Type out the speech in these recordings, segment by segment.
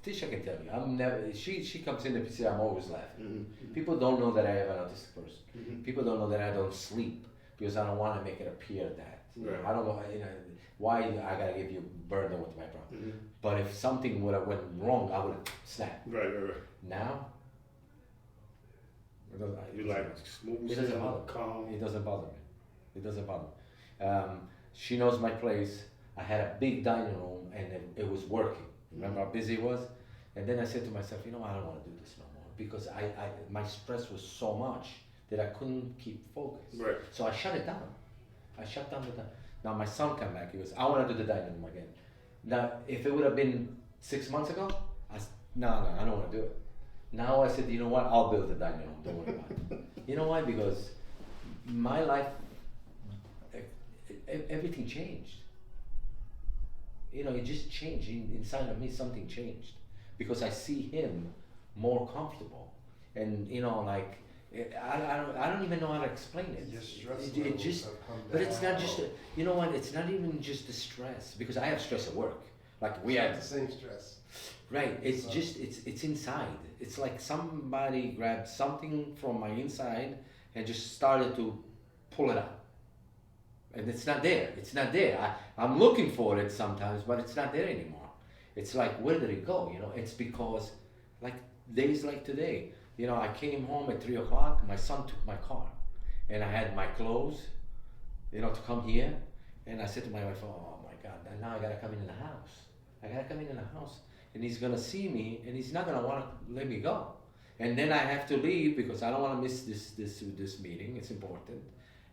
Tisha can tell you, I'm never. She comes in and says I'm always laughing. Mm-hmm. People don't know that I have an autistic person. Mm-hmm. People don't know that I don't sleep because I don't want to make it appear that. Right. I don't know, why I gotta give you burden with my problem. Mm-hmm. But if something would have went wrong, I would have snapped. Right. Now, it doesn't. You like smooth, It doesn't bother. calm. It doesn't bother me. It doesn't bother me. She knows my place. I had a big dining room and it was working. Remember how busy it was? And then I said to myself, I don't want to do this no more because my stress was so much that I couldn't keep focus. Right. So I shut it down. I shut down the dining. Now my son came back. He goes, I want to do the dining room again. Now, if it would have been 6 months ago, no, I don't want to do it. Now I said, you know what? I'll build the dining room. Don't worry about it. You know why? Because my life, everything changed. It just changed inside of me. Something changed because I see him more comfortable, and I don't even know how to explain it. Your stress It levels just, have come but it's down. not just. You know what? It's not even just the stress because I have stress at work. Like we It's have the same stress. Right. It's So- just it's inside. It's like somebody grabbed something from my inside and just started to pull it out. And it's not there. It's not there. I'm looking for it sometimes, but it's not there anymore. It's like, where did it go? It's because like days like today, I came home at 3 o'clock, my son took my car and I had my clothes, to come here. And I said to my wife, oh my God, now I gotta come in the house. I gotta come in the house. And he's gonna see me, and he's not gonna want to let me go. And then I have to leave because I don't want to miss this meeting. It's important.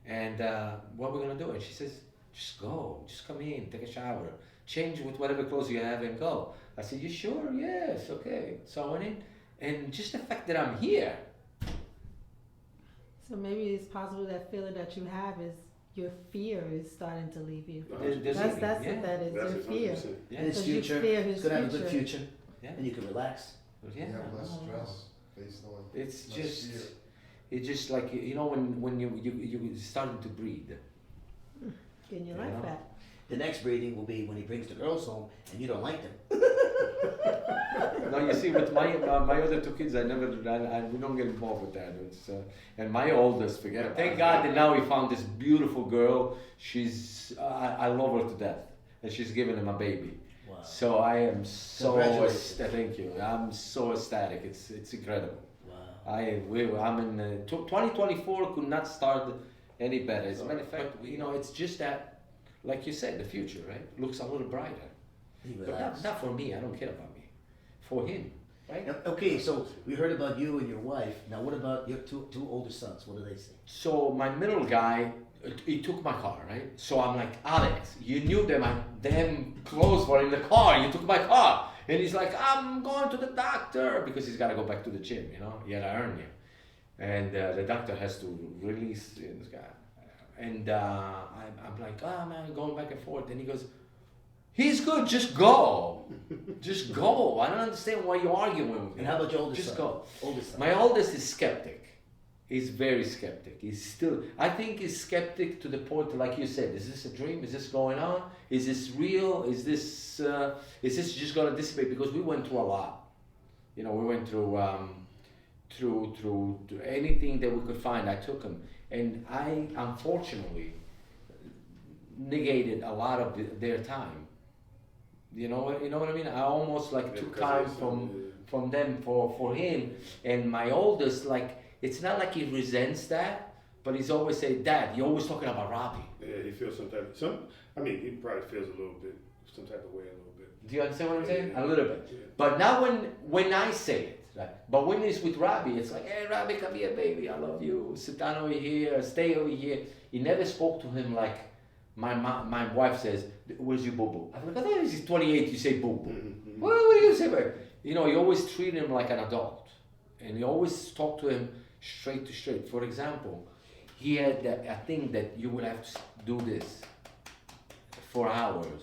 And what we're gonna do? And she says, just go, just come in, take a shower, change with whatever clothes you have, and go. I said, you sure? Yes, okay. So I went in, and just the fact that I'm here. So maybe it's possible that feeling that you have is your fear is starting to leave you. There's That's leaving, what that is, That's your it, fear. 100%. Yeah. And his Because you future, fear he's his gonna have a good future. future, Yeah. and you can relax. Yeah. You have less stress based on It's less just, fear. it's just like when you starting to breathe. Getting your You life know? back. The next breathing will be when he brings the girls home and you don't like them. No, you see, with my other two kids, I we don't get involved with that. It's and my oldest, forget it. Thank God that now we found this beautiful girl. I love her to death, and she's giving him a baby. Wow. So I am so Congratulations. thank you. I'm so ecstatic. It's incredible. Wow. I'm in 2024 could not start any better. As a matter of fact, it's just that, like you said, the future, right, looks a little brighter. He But relaxed. not for me. I don't care about me. For him, right? Now, okay, so we heard about you and your wife. Now, what about your two older sons? What do they say? So my middle guy, he took my car, right? So I'm like, Alex, you knew that my damn clothes were in the car. You took my car. And he's like, I'm going to the doctor because he's got to go back to the gym, He had a hernia. And the doctor has to release this guy. And I'm like, man, going back and forth. And he goes, he's good, just go. Just go. I don't understand why you're arguing with me. And how about your oldest Just son? go. Oldest son. My oldest is skeptic. He's very skeptic. I think he's skeptic to the point, like you said, is this a dream? Is this going on? Is this real? Is this just going to dissipate? Because we went through a lot. We went through through anything that we could find. I took him. And I, unfortunately, negated a lot of their time. You know what I mean? I almost took time from them for him. And my oldest, it's not like he resents that, but he's always say, Dad, you're always talking about Robbie. Yeah, he feels he probably feels a little bit, some type of way a little bit. Do you understand what I'm saying? Yeah. A little bit. Yeah. But not when I say it. Right? But when it's with Robbie, it's like, hey, Robbie, come here, baby. I love you. Sit down over here. Stay over here. He never spoke to him like my wife says, where's your boo-boo? I'm like, I thought he's 28, you say boo-boo. Mm-hmm. What do you say about it? You always treat him like an adult. And you always talk to him straight to straight. For example, he had a thing that you would have to do this for hours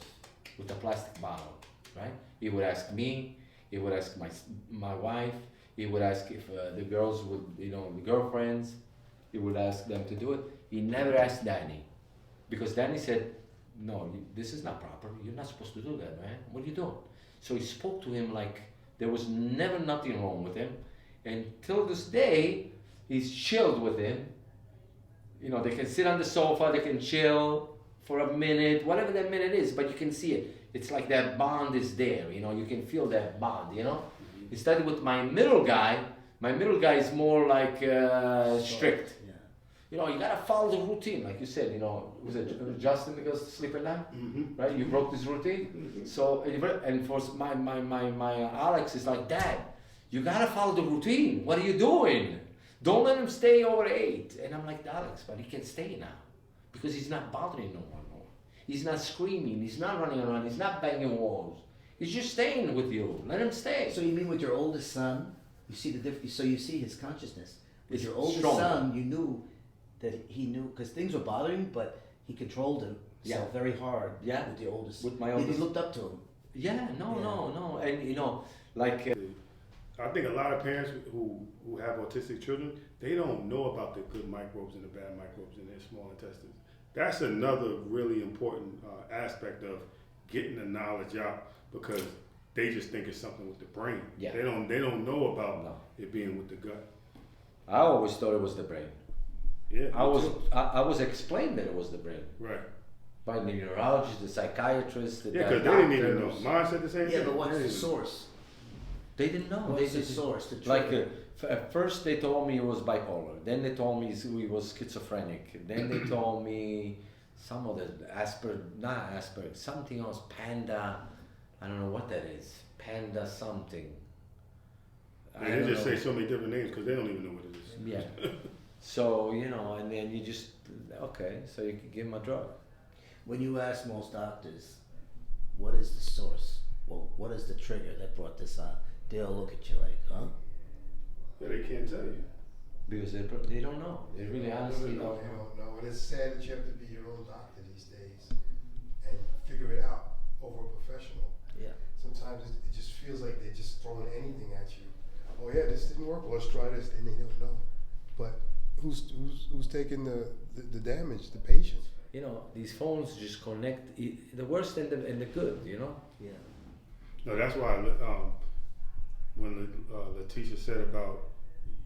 with a plastic bottle, right? He would ask me, he would ask my wife, he would ask if the girls would, the girlfriends, he would ask them to do it. He never asked Danny, because Danny said, no, this is not proper. You're not supposed to do that, man. What are you doing? So he spoke to him like There was never nothing wrong with him. And till this day, he's chilled with him. You know, they can sit on the sofa, they can chill for a minute, whatever that minute is, but you can see it. It's like that bond is there, you know, you can feel that bond, you know. Instead with my middle guy is more like strict. Yeah. You know, you gotta follow the routine, like you said. You know, was it Justin that goes to sleep at night? Mm-hmm. Right? You broke this routine. Mm-hmm. So, and for my Alex is like, Dad, you gotta follow the routine. What are you doing? Don't let him stay over 8. And I'm like, Alex, but he can stay now because he's not bothering no one more. He's not screaming. He's not running around. He's not banging walls. He's just staying with you. Let him stay. So you mean with your oldest son, you see the difference? So you see his consciousness. With It's your oldest stronger. son, you knew that he knew because things were bothering him, but he controlled himself Yeah. very hard. Yeah. With the oldest. With my He oldest. looked up to him. Yeah, no, Yeah. and you know, like. I think a lot of parents who have autistic children, they don't know about the good microbes and the bad microbes in their small intestines. That's another really important aspect of getting the knowledge out because they just think it's something with the brain. Yeah. They don't know about No. it being with the gut. I always thought it was the brain. Yeah. I was explained that it was the brain Right. by the neurologist, the psychiatrist, the Yeah, because they didn't even know. doctors. Mine said the same Yeah, thing. but what's They the didn't even- source? They didn't know. What's They the source? The like trigger? at first they told me it was bipolar. Then they told me he was schizophrenic. Then they told me some of the not Asperger, something else, panda. I don't know what that is. Panda something. I They don't just know. say so many different names because they don't even know what it is. Yeah. So you know, and then you just okay. So you can give him a drug. When you ask most doctors, what is the source? Well, what is the trigger that brought this on? They'll look at you like, huh? Yeah, they can't tell you. Because they don't know. They really honestly No, don't you know. don't know. And it's sad that you have to be your own doctor these days and figure it out over a professional. Yeah. Sometimes it just feels like they're just throwing anything at you. Oh yeah, this didn't work. Well, let's try this. And they don't know. But who's taking the damage? The patient. You know, these phones just connect the worst and the good. You know. Yeah. No, that's why when Letitia said about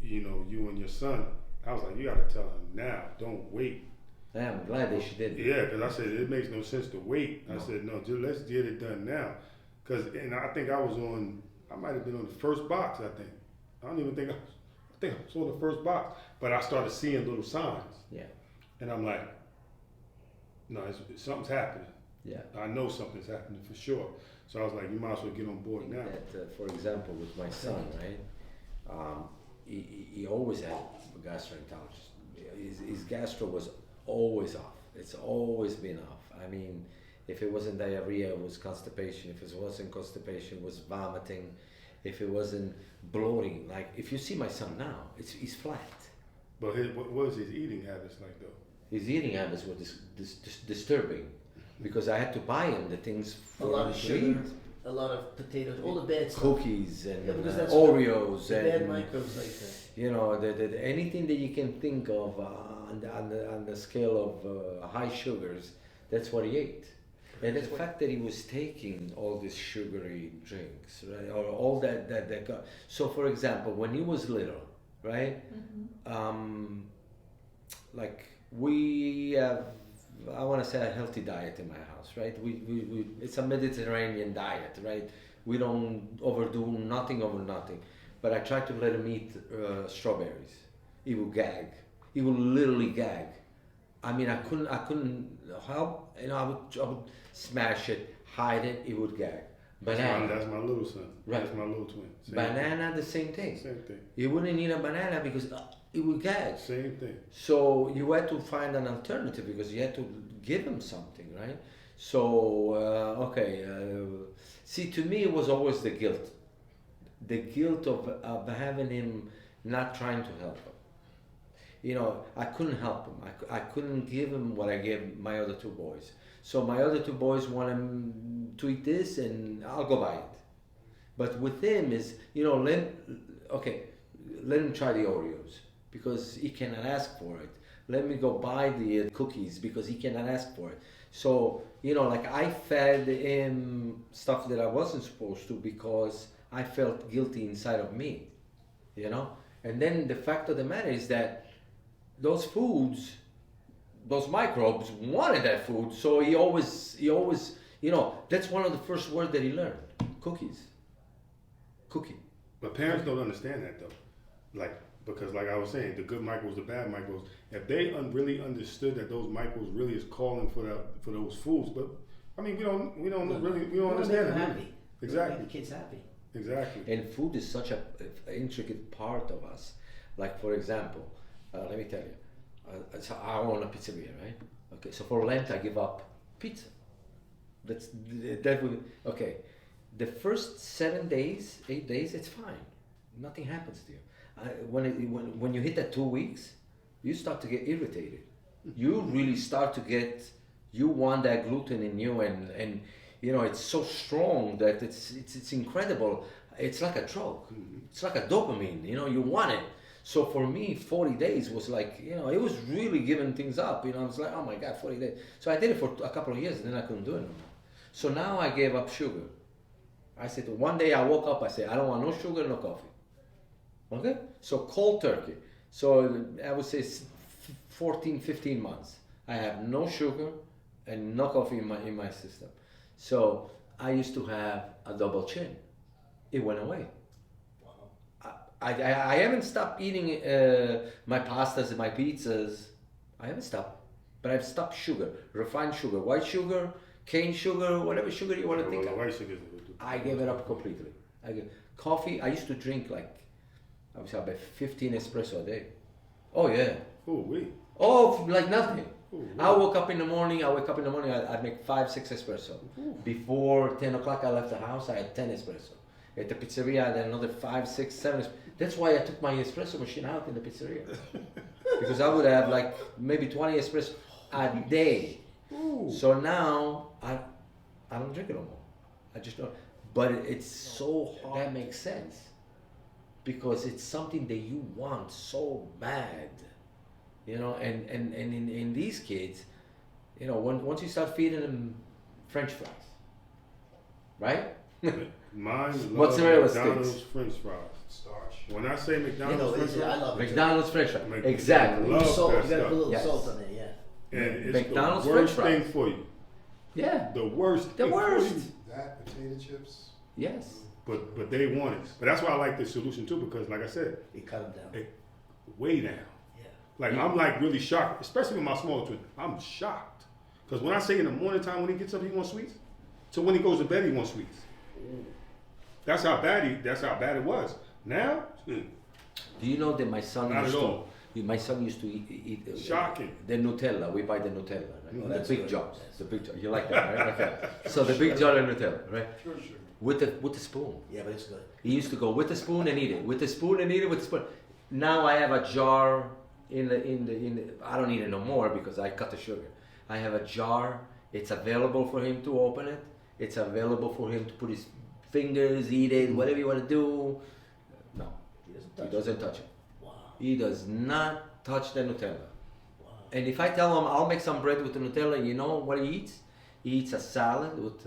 you and your son, I was like, you got to tell him now. Don't wait. Yeah, I'm glad that she did. Yeah, because I said it makes no sense to wait. No. I said no, just let's get it done now. And I think I might have been on the first box. I think I was on the first box, but I started seeing little signs. Yeah. And I'm like, no, something's happening. Yeah. I know something's happening for sure. So I was like, you might as well get on board now. That, for example, with my son, right? He always had a gastroenterologist. His gastro was always off. It's always been off. I mean, if it wasn't diarrhea, it was constipation. If it wasn't constipation, it was vomiting. If it wasn't bloating, like if you see my son now, he's flat. But what was his eating habits like though? His eating habits were disturbing because I had to buy him the things A for lot him of to sugar, eat. a lot of potatoes, all the bad stuff. Cookies and Yeah, because that's Oreos The bad and microbes like that. you know anything that you can think of on the scale of high sugars. That's what he ate. And the fact that he was taking all these sugary drinks, right, or all that got. So, for example, when he was little, right, like we have, I want to say a healthy diet in my house, right? We it's a Mediterranean diet, right? We don't overdo nothing over nothing. But I try to let him eat strawberries. He will gag. He will literally gag. I mean, I couldn't help. You know, I would smash it, hide it. He would gag. Banana. That's my little son. Right. That's my little twin. Banana, the same thing. Same thing. He wouldn't eat a banana because he would gag. Same thing. So you had to find an alternative because you had to give him something, right? So see, to me, it was always the guilt of having him not trying to help him. You know, I couldn't help him. I couldn't give him what I gave my other two boys. So my other two boys want him to eat this, and I'll go buy it. But with him is, you know, let him try the Oreos because he cannot ask for it. Let me go buy the cookies because he cannot ask for it. So, you know, like I fed him stuff that I wasn't supposed to because I felt guilty inside of me, you know. And then the fact of the matter is that those foods, those microbes wanted that food, so he always, you know, that's one of the first words that he learned: cookies, cookie. But parents don't understand that though, like because like I was saying, the good microbes, the bad microbes. If they really understood that those microbes really is calling for those foods, but I mean we don't understand them it. happy. Exactly. Make the kids happy. Exactly. And food is such a intricate part of us. Like for example, let me tell you, so I own a pizzeria, right? Okay, so for Lent I give up pizza. That would okay. The first 7 days, 8 days, it's fine. Nothing happens to you. When you hit that 2 weeks, you start to get irritated. You really start to get, you want that gluten in you, and you know it's so strong that it's incredible. It's like a drug. It's like a dopamine. You know, you want it. So for me, 40 days was like, you know, it was really giving things up. You know, I was like, oh my God, 40 days. So I did it for a couple of years, and then I couldn't do it anymore. So now I gave up sugar. I said, one day I woke up, I said, I don't want no sugar, no coffee. Okay? So cold turkey. So I would say 14, 15 months. I have no sugar and no coffee in my system. So I used to have a double chin. It went away. I haven't stopped eating my pastas and my pizzas. I haven't stopped. But I've stopped sugar, refined sugar, white sugar, cane sugar, whatever sugar you want to think of. White sugar is I gave it up completely. Coffee, I used to drink like, I would say about 15 espresso a day. Oh yeah. Oh, wait. Oh, like nothing. Ooh, I wake up in the morning, I'd make 5-6 espresso. Before 10 o'clock I left the house, I had 10 espresso. At the pizzeria, I had another 5, 6, 7. That's why I took my espresso machine out in the pizzeria. Because I would have like maybe 20 espresso a day. Ooh. So now I don't drink it no more. I just don't. But it's so hard. That makes sense. Because it's something that you want so bad. You know, and in these kids, you know, once you start feeding them French fries, right? Mine love Mozzarella McDonald's sticks. French fries. Starch. When I say You McDonald's know, French I fries, love it. McDonald's French fries. Mc- Exactly. love Salt. that You gotta put a little Yes. salt on it, yeah. and it's McDonald's the worst French thing fries. for you. Yeah. The worst The thing worst. for you. That, potato chips. Yes. But they want it. But that's why I like this solution too, because like I said, You cut them down. it way down. Yeah. Like I'm like really shocked, especially with my smaller twin. I'm shocked. Because when I say in the morning time when he gets up he wants sweets, so when he goes to bed he wants sweets. That's how bad it was. Now, Do you know that my son Not used at to? all. My son used to eat Shocking. the Nutella. We buy the Nutella, right? Oh, the that's big good. jar. The big jar. You like that, right? Okay. So the big jar of Nutella, right? Pure sugar. With the spoon. Yeah, but it's good. He used to go with the spoon and eat it. With the spoon and eat it with the spoon. Now I have a jar in the. I don't eat it no more because I cut the sugar. I have a jar. It's available for him to open it. It's available for him to put his fingers, eat it, whatever you want to do. No, he doesn't touch it. Wow. He does not touch the Nutella. Wow. And if I tell him I'll make some bread with the Nutella, you know what he eats? He eats a salad with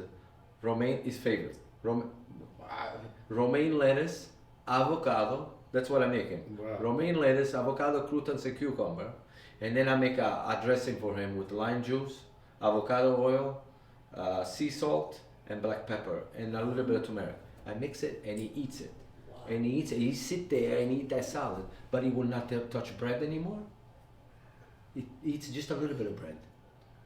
romaine, his favorite. Romaine lettuce, avocado. That's what I make him. Wow. Romaine lettuce, avocado, croutons, and cucumber. And then I make a dressing for him with lime juice, avocado oil, sea salt, and black pepper, and a little bit of turmeric. I mix it and he eats it. Wow. And he eats it. He sit there and eat that salad, but he will not touch bread anymore. He eats just a little bit of bread.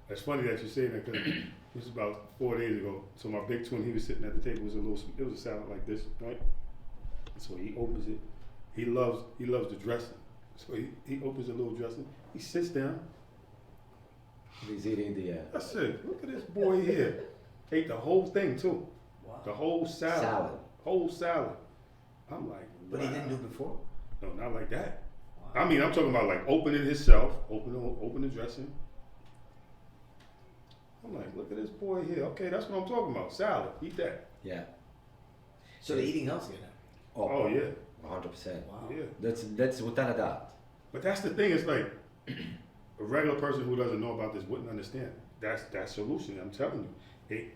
It's funny that you say that because it was about 4 days ago. So my big twin, he was sitting at the table. It was a salad like this, right? So he opens it. He loves the dressing. So he opens the little dressing. He sits down. He's eating the I said, look at this boy here. Ate the whole thing too. Wow. The whole salad. Salad. Whole salad. I'm like, But he wow. didn't do it before. No, not like that. Wow. I mean, I'm talking about like opening himself, open the dressing. I'm like, look at this boy here. Okay, that's what I'm talking about. Salad. Eat that. yeah. So they're eating healthier now. Oh yeah. 100%. Wow. Yeah. That's without a doubt. But that's the thing. It's like a regular person who doesn't know about this wouldn't understand. That's that solution. I'm telling you.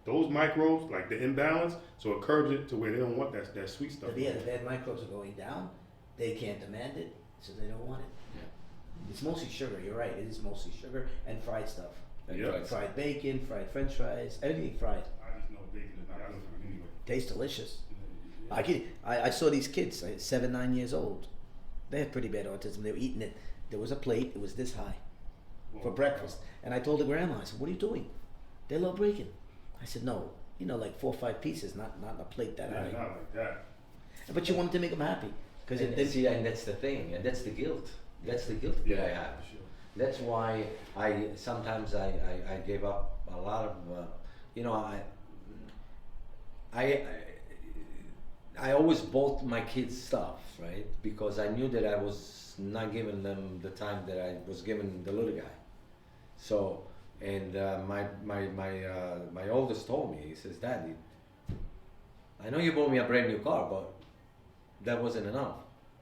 those microbes, like the imbalance, so it curbs it to where they don't want that sweet stuff. The bad microbes are going down. They can't demand it, so they don't want it. Yeah. It's mostly sugar. You're right. It is mostly sugar and fried stuff. Yeah. Fried bacon, fried French fries, everything fried. I just know bacon is not good for me anyway. Tastes delicious. Yeah. I saw these kids, like 7, 9 years old. They had pretty bad autism. They were eating it. There was a plate. It was this high for breakfast. And I told the grandma, I said, "What are you doing?" "They love bacon." I said, "No, like 4 or 5 pieces, not a plate that Yeah, high." not like that. But you wanted to make them happy because And that's the thing, and that's the guilt. That's the guilt that I have. Sure. That's why sometimes I gave up a lot of I always bought my kids stuff, right? Because I knew that I was not giving them the time that I was giving the little guy. So, and my oldest told me, he says, "Daddy, I know you bought me a brand new car, but that wasn't enough.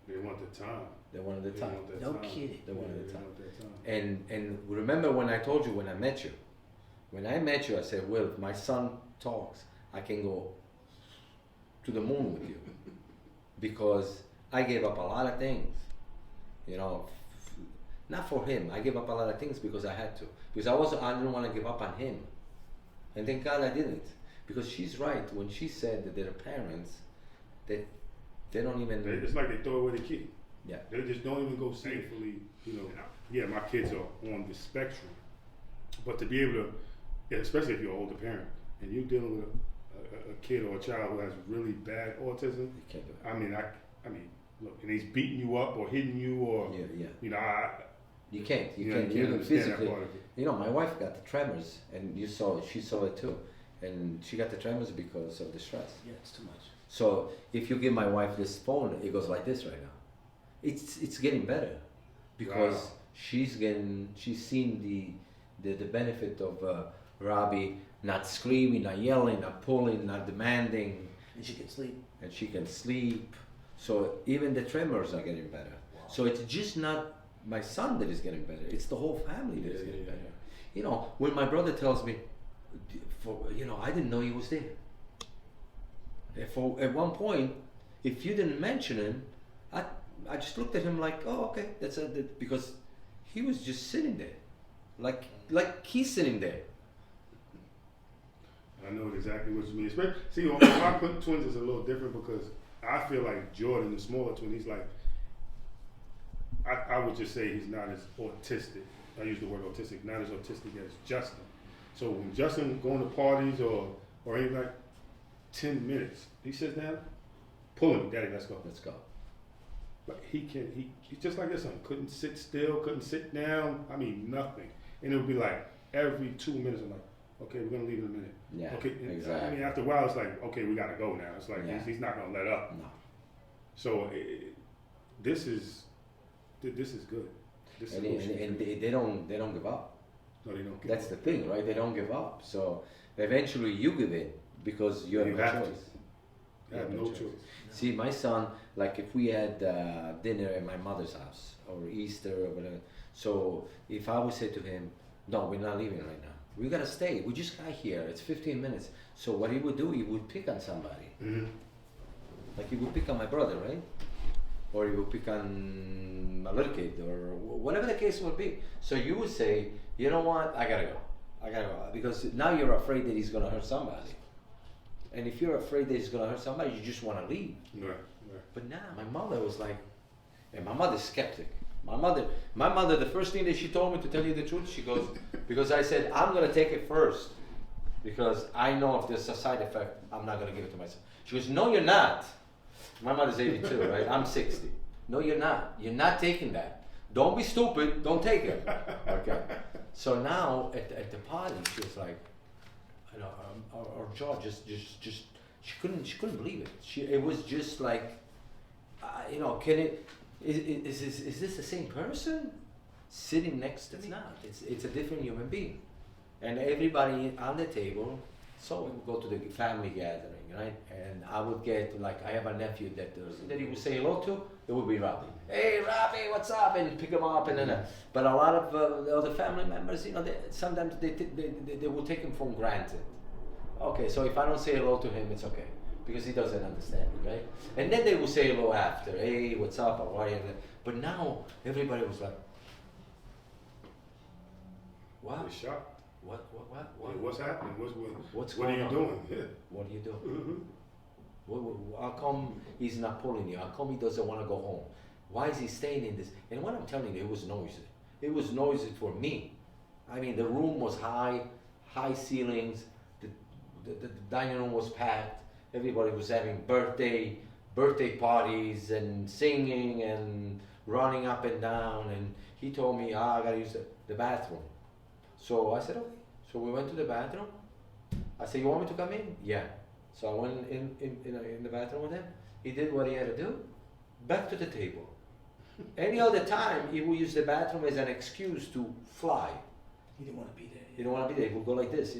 They want the time. They wanted the They time. want that No time. kidding. They wanted the They time." want that time. And remember when I told you when I met you? When I met you, I said, "Well, if my son talks, I can go to the moon with you," because I gave up a lot of things, not for him. I gave up a lot of things because I had to, because I didn't want to give up on him, and thank God I didn't, because she's right when she said that their parents, that they don't even. It's like they throw away the key. Yeah. They just don't even go safely. Yeah, my kids are on the spectrum, but to be able to, especially if you're an older parent and you're dealing with a kid or a child who has really bad autism. You can't do it. I mean, look, and he's beating you up or hitting you or Yeah. You You can't can't even understand that physically. part of it. My wife got the tremors, and she saw it too, and she got the tremors because of the stress. Yeah, it's too much. So if you give my wife this phone, it goes like this right now. It's getting better, because Wow. she's seen the benefit of Robbie not screaming, not yelling, not pulling, not demanding, And she can sleep. and she can sleep. So even the tremors are getting better. Wow. So it's just not my son that is getting better. It's the whole family that is getting better. When my brother tells me, I didn't know he was there. At one point, if you didn't mention him, I just looked at him like, "Oh, okay, that's it," because he was just sitting there, like he's sitting there. I know exactly what you mean. See, my twins is a little different because I feel like Jordan, the smaller twin, he's like, I would just say he's not as autistic. I use the word autistic, not as autistic as Justin. So when Justin going to parties or anything, like 10 minutes, he sits down, pulling me, "Daddy, let's go." Let's go. But he's just like this son. Couldn't sit still, couldn't sit down. I mean, nothing. And it would be like every 2 minutes, I'm like, "Okay, we're gonna leave in a minute." Yeah, Okay. exactly. I mean, after a while, it's like, "Okay, we gotta go now." It's like Yeah. he's not gonna let up. No. So this is good. This is And what she's doing. they don't give up. No, they don't. That's the thing, right? They don't give up. So eventually you give in because you have You no have to. choice. You have no choice. See, my son, like if we had dinner at my mother's house or Easter or whatever, so if I would say to him, "No, we're not leaving right now. We gotta stay. We just got here. It's 15 minutes." So what he would do, he would pick on somebody. Mm-hmm. Like he would pick on my brother, right? Or he would pick on a little kid, or whatever the case would be. So you would say, "You know what? I gotta go. Because now you're afraid that he's gonna hurt somebody. And if you're afraid that he's gonna hurt somebody, you just want to leave." Right. But now my mother was like, and my mother's skeptic. My mother, the first thing that she told me, to tell you the truth, she goes, because I said, "I'm gonna take it first, because I know if there's a side effect, I'm not gonna give it to myself." She goes, "No, you're not." My mother's 82, right? I'm 60. "No, you're not. You're not taking that. Don't be stupid. Don't take it." Okay. So now at the party, she was like, our jaw just she couldn't believe it. It was just like, is this the same person sitting next to me? It's not. It's a different human being. And everybody on the table. So we would go to the family gathering, right? And I would get, like, I have a nephew that he would say hello to. It would be Robbie. "Hey, Robbie, what's up?" And pick him up, and then. But a lot of the other family members, sometimes they will take him for granted. Okay, so if I don't say hello to him, it's okay. Because he doesn't understand it, right? And then they will say hello after. Hey, what's up? How are you? But now everybody was like, what? They're shocked. What? Yeah, what's happening? What's what are going you on? doing? Yeah. What do you do? Mm-hmm. How come he's not pulling you? How come he doesn't want to go home? Why is he staying in this? And what I'm telling you, it was noisy. It was noisy for me. I mean, the room was high ceilings. The dining room was packed. Everybody was having birthday parties and singing and running up and down. And he told me, I gotta use the bathroom. So I said, okay. So we went to the bathroom. I said, you want me to come in? Yeah. So I went in the bathroom with him. He did what he had to do. Back to the table. Any other time, he would use the bathroom as an excuse to fly. He didn't want to be there. He didn't want to be there. He would go like this,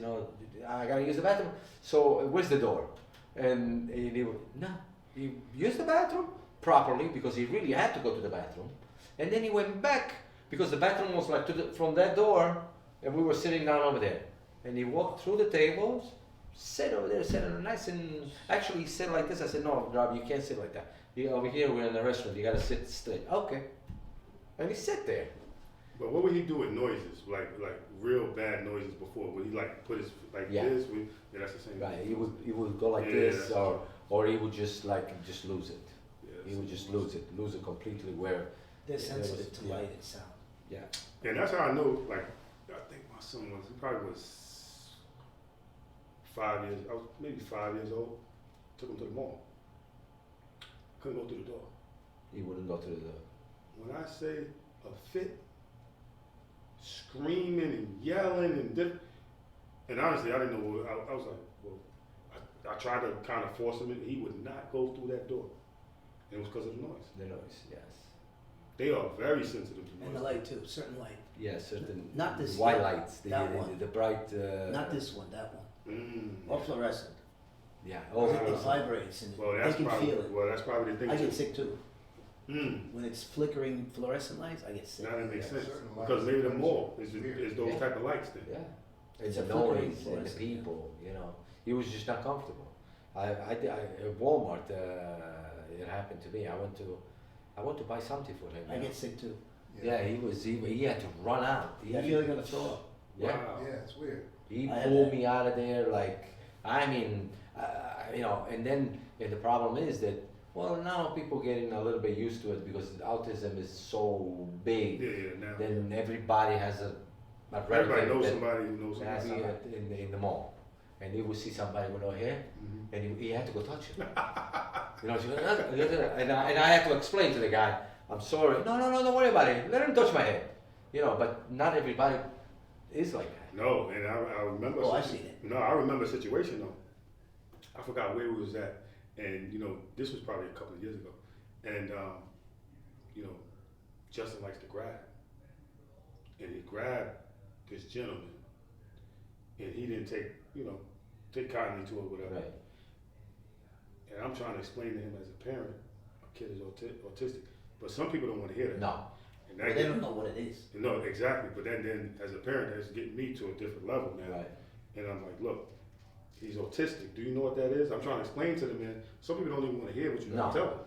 I gotta use the bathroom. So where's the door? And he would, no. He used the bathroom properly because he really had to go to the bathroom. And then he went back because the bathroom was like from that door, and we were sitting down over there. And he walked through the tables, sat over there, sat nice and actually he said like this. I said, no, Rob, you can't sit like that. Over here we're in the restaurant. You gotta sit straight. Okay. And he sat there. But what would he do with noises, like real bad noises before? Would he like put his like Yeah. this? Yeah, that's the same. Right. He would go like Yeah, this, that's or he would just lose it. Yeah, He would just lose it completely. Where They're Yeah, sensitive it was- to yeah. light and sound. yeah. And that's how I know. Like, I think my son he probably was 5 years. I was maybe 5 years old. Took him to the mall. Couldn't go through the door. He wouldn't go to the door. When I say a fit, screaming and yelling and honestly, I didn't know. I was like, well, I tried to kind of force him in. He would not go through that door. It was because of the noise. The noise, yes. They are very sensitive to noise. And the light too, certain light. Yeah, certain Not this white one. lights, That one. the bright. Not this one, that one. Or Mm. fluorescent. Yeah. Oh, Oh, it wow. vibrates and Well, they that's can probably feel it. that's probably the thing. I too. get sick too. Mm. When it's flickering fluorescent lights, I get sick. Now that makes Yeah, sense. certain Because lights maybe the are mall is weird. those Yeah. type of lights then. yeah. It's And a the flickering noise and the fluorescent, yeah. people, He was just not comfortable. At Walmart, it happened to me. I went to buy something for him. I get sick too. Yeah, he had to run out. I feel like I'm gonna throw up. Yeah. Wow. Yeah, it's weird. He I had pulled that. me out of there and the problem is that, well, now people getting a little bit used to it because autism is so big. Yeah, now. Then everybody has a Everybody relative knows that somebody who knows has somebody. in the mall, and he would see somebody with no hair, Mhm. and he had to go touch it. She goes, and I had to explain to the guy, I'm sorry. No, don't worry about it. Let him touch my head. But not everybody is like that. No, and I remember. Oh, I've seen it. No, I remember a situation though. I forgot where we was at, and this was probably a couple of years ago, and Justin likes to grab, and he grabbed this gentleman, and he didn't take kindly to it, whatever. Right. And I'm trying to explain to him as a parent, a kid is autistic, but some people don't want to hear that. No. And Well, they don't know what it is. No, exactly. But then as a parent, that's getting me to a different level now. Right. And I'm like, look, he's autistic. Do you know what that is? I'm trying to explain to them, man. Some people don't even want to hear what you got to No. tell them.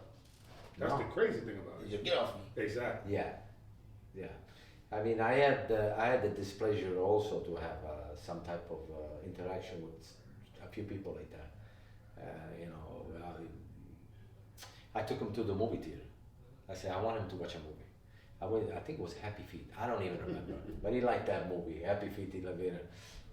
That's No. the crazy thing about You it. get off me. Exactly. Yeah. I mean, I had the displeasure also to have some type of interaction with a few people like that. I took him to the movie theater. I said, I want him to watch a movie. I think it was Happy Feet. I don't even remember, but he liked that movie, Happy Feet Elevator.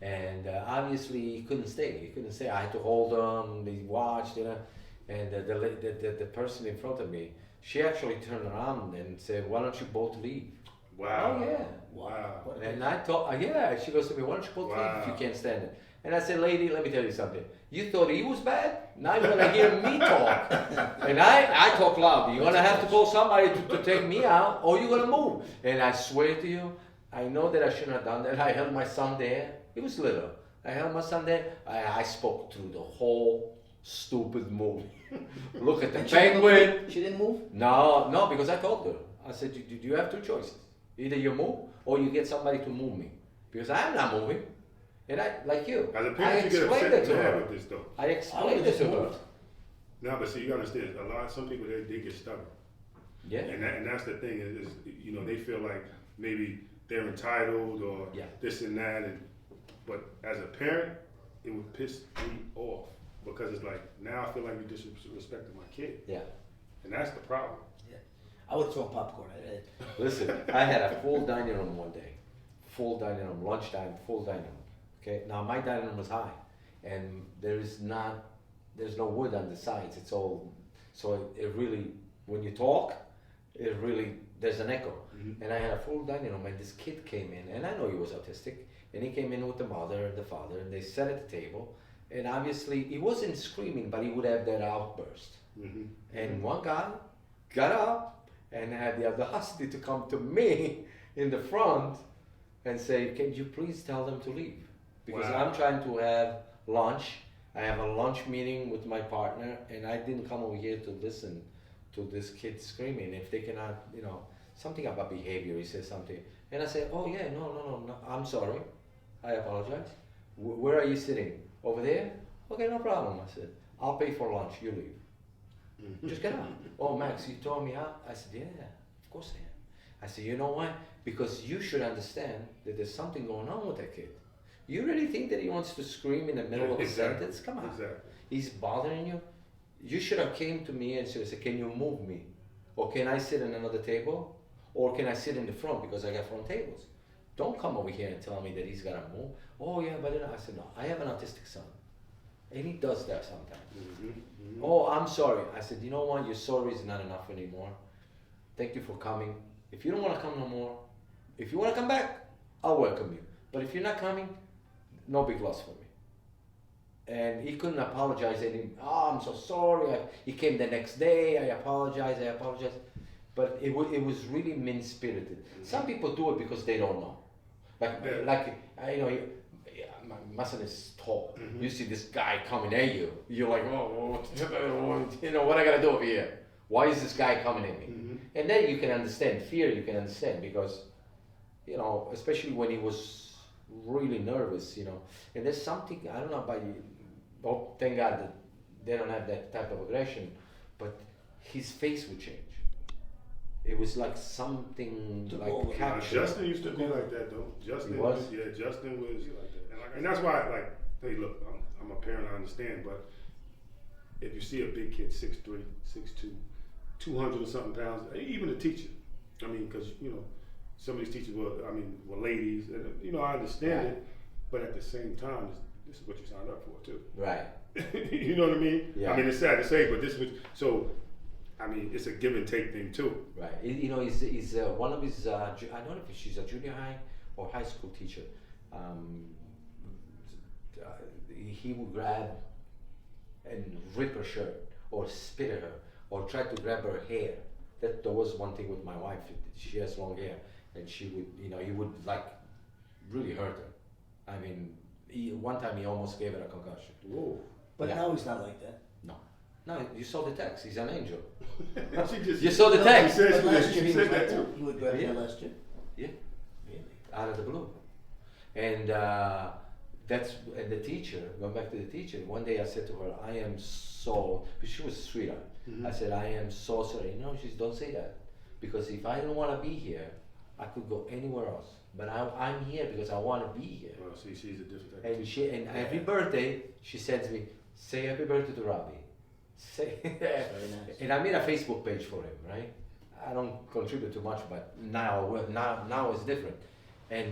And obviously he couldn't stay. I had to hold him. He watched, And the person in front of me, she actually turned around and said, "Why don't you both leave?" Wow. Oh yeah. Wow. What- And I thought, yeah. She goes to me, "Why don't you both leave if you Wow. can't stand it?" And I said, "Lady, let me tell you something. You thought he was bad. Now you're gonna hear me talk, and I talk loud. You're gonna have to call somebody to take me out, or you're gonna move." And I swear to you, I know that I shouldn't have done that. I held my son there. He was little. I held my son there. I spoke through the whole stupid movie. Look at the And she didn't penguin. move? She didn't move? No, because I told her. I said, you have two choices. Either you move or you get somebody to move me. Because I'm not moving. And I, like you, As a I parent, you get explained upset it to mad her. with this though. I explained it to her. No, but see, you understand, some people, they get stubborn. Yeah. And that's the thing is, you know, they feel like maybe they're entitled or Yeah. this and that. But as a parent, it would piss me off because it's like, now I feel like you disrespected my kid. Yeah. And that's the problem. I would throw popcorn at it. Listen, I had a full dining room one day. Full dining room, lunchtime, full dining room. Okay, now my dining room was high, and there's no wood on the sides. It's all, so it really, when you talk, it really, there's an echo. Mm-hmm. And I had a full dining room, and this kid came in, and I know he was autistic, and he came in with the mother and the father, and they sat at the table, and obviously he wasn't screaming, but he would have that outburst. Mm-hmm. And one guy got up and had the audacity to come to me in the front and say, "Can you please tell them to leave? Because Wow. I'm trying to have lunch. I have a lunch meeting with my partner, and I didn't come over here to listen to this kid screaming. If they cannot, you know, something about behavior." He says something, and I said, "Oh yeah, no. I'm sorry. I apologize. Where are you sitting? Over there? Okay, no problem." I said, "I'll pay for lunch. You leave. Just get out." "Oh, Max, you told me out?" I said, "Yeah, of course I am." I said, "You know why? Because you should understand that there's something going on with that kid. You really think that he wants to scream in the middle of a sentence? Come on. Exactly. He's bothering you. You should have came to me and said, 'Can you move me? Or can I sit in another table? Or can I sit in the front because I got front tables? Don't come over here and tell me that he's got to move.' 'Oh yeah, but then,' I said, 'No, I have an autistic son. And he does that sometimes.' Mm-hmm. Mm-hmm. 'Oh, I'm sorry.' I said, 'You know what? Your sorry is not enough anymore. Thank you for coming. If you don't want to come no more, if you want to come back, I'll welcome you. But if you're not coming, no big loss for me.' And he couldn't apologize. "Oh, I'm so sorry. He came the next day. I apologize. But it was really mean-spirited. Some people do it because they don't know. You know, my son is tall. Mhm. You see this guy coming at you. You're like, oh, you know, what I gotta do over here? Why is this guy coming at me? Mm-hmm. And then you can understand fear. You can understand because, you know, especially when he was really nervous, you know. And there's something, I don't know about you. Oh, thank God that they don't have that type of aggression, but his face would change. It was like something Took like over. captured. Justin used to be like that though. Justin He was? Yeah, Justin was like that. And that's why, like, hey, look, I'm a parent, I understand, but if you see a big kid, 6'3", 6'2", 200 or something pounds, even a teacher, I mean, because, you know, some of these teachers were ladies, and, you know, I understand Right. it, but at the same time, this is what you signed up for too. Right. You know what I mean? Yeah. I mean, it's sad to say, but this was, so, I mean, it's a give and take thing too. Right. You know, he's one of his, I don't know if she's a junior high or high school teacher. He would grab and rip her shirt or spit at her or try to grab her hair. There was one thing with my wife. She has long hair, and she would, you know, he would like really hurt her. I mean, one time he almost gave her a concussion. Whoa. But Yeah. now he's not like that. No, you saw the text. He's an angel. She just, You saw the No, text She said but last she year he said was that like too. that. He would grab Yeah. her last year. Yeah. Really? Out of the blue. And and the teacher, going back to the teacher, one day I said to her, "I am so," because she was a sweetheart. Mhm. I said, "I am so sorry." You know, she said, "Don't say that. Because if I don't want to be here, I could go anywhere else. But I'm here because I want to be here." Well, see, she's a different type of teacher. And every birthday, she sends me, "Say happy birthday to Robbie." Say, Very nice. and I made a Facebook page for him, right? I don't contribute too much, but now it's different.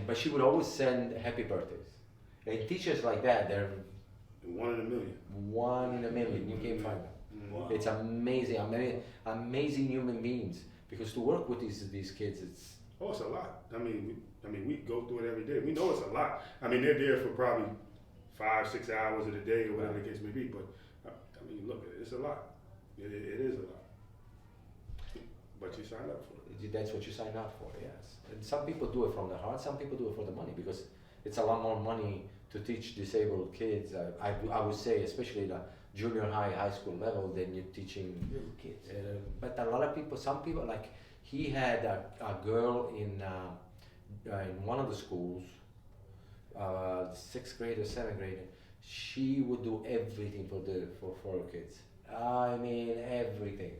But she would always send happy birthdays. And teachers like that, they're 1 in a million. 1 in a million. You can't find them. Wow. It's amazing, amazing human beings. Because to work with these kids, it's Oh, it's a lot. I mean, we go through it every day. We know it's a lot. I mean, they're there for probably 5-6 hours of the day or whatever the case may be. But I mean, look, it's a lot. It is a lot. But you signed up for it. that's what you sign up for, yes. And some people do it from the heart. Some people do it for the money because it's a lot more money to teach disabled kids. I would say, especially the junior high, high school level, than you're teaching Little kids. but a lot of people, some people, like he had a girl in one of the schools. sixth grader, seventh grader, she would do everything for her kids. I mean everything.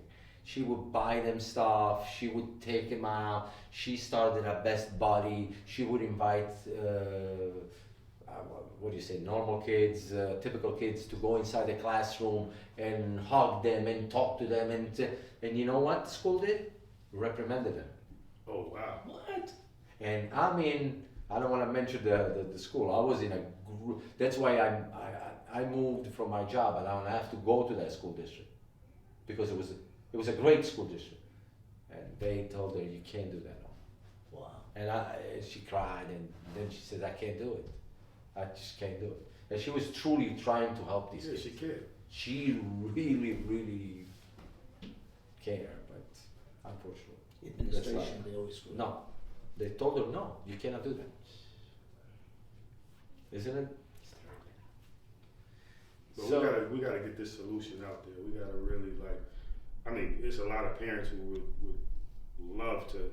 She would buy them stuff. She would take them out. She started a Best Buddy. She would invite what do you say, normal kids, typical kids, to go inside the classroom and hug them and talk to them, and you know what the school did? Reprimanded them. Oh wow. What? And I mean, I don't want to mention the school. I was in a group. That's why I moved from my job, and I don't have to go to that school district because it was a great school district, and they told her you can't do that. Wow. And she cried, and then she said, I can't do it. I just can't do it. And she was truly trying to help these Yeah, kids. she cared. She really, really cared, but unfortunately. Administration, they always screw. No. They told her, no, you cannot do that. Isn't it? But we gotta get this solution out there. We gotta really I mean, it's a lot of parents who would love to,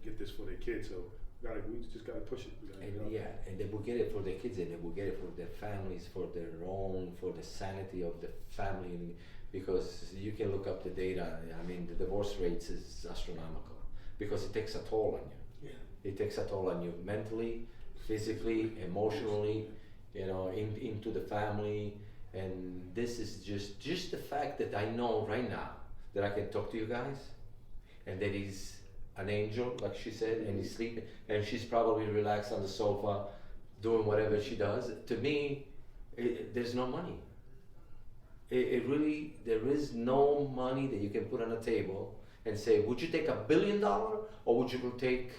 get this for their kids. So we just gotta push it. We gotta get it out there. And they will get it for their kids, and they will get it for their families, for their own, for the sanity of the family. Because you can look up the data. I mean, the divorce rates is astronomical because it takes a toll on you. Yeah. It takes a toll on you mentally, physically, emotionally, into the family. And this is just the fact that I know right now that I can talk to you guys, and that he's an angel, like she said, and he's sleeping, and she's probably relaxed on the sofa, doing whatever she does. To me, there's no money. It really, there is no money that you can put on a table and say, would you take $1 billion, or would you take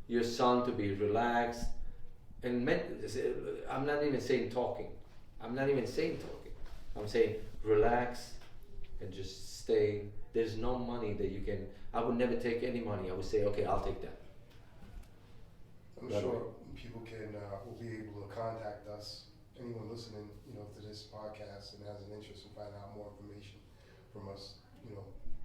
your son to be relaxed? And I'm not even saying talking. I'm not even saying talking. I'm saying relax and just stay. There's no money that you can. I would never take any money. I would say, okay, I'll take that. I'm sure people will be able to contact us. Anyone listening, to this podcast and has an interest in finding out more information from us,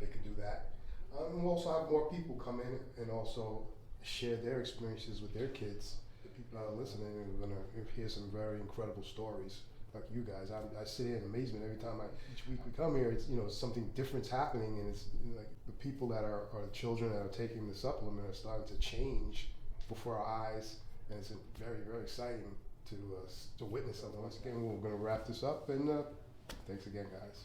they could do that. And we'll also have more people come in and also share their experiences with their kids. The people that are listening are going to hear some very incredible stories, like you guys. I sit here in amazement every time each week we come here. It's something different's happening, and it's like the people that are the children that are taking the supplement are starting to change before our eyes, and it's very, very exciting to witness something. Once again, we're going to wrap this up, and thanks again, guys.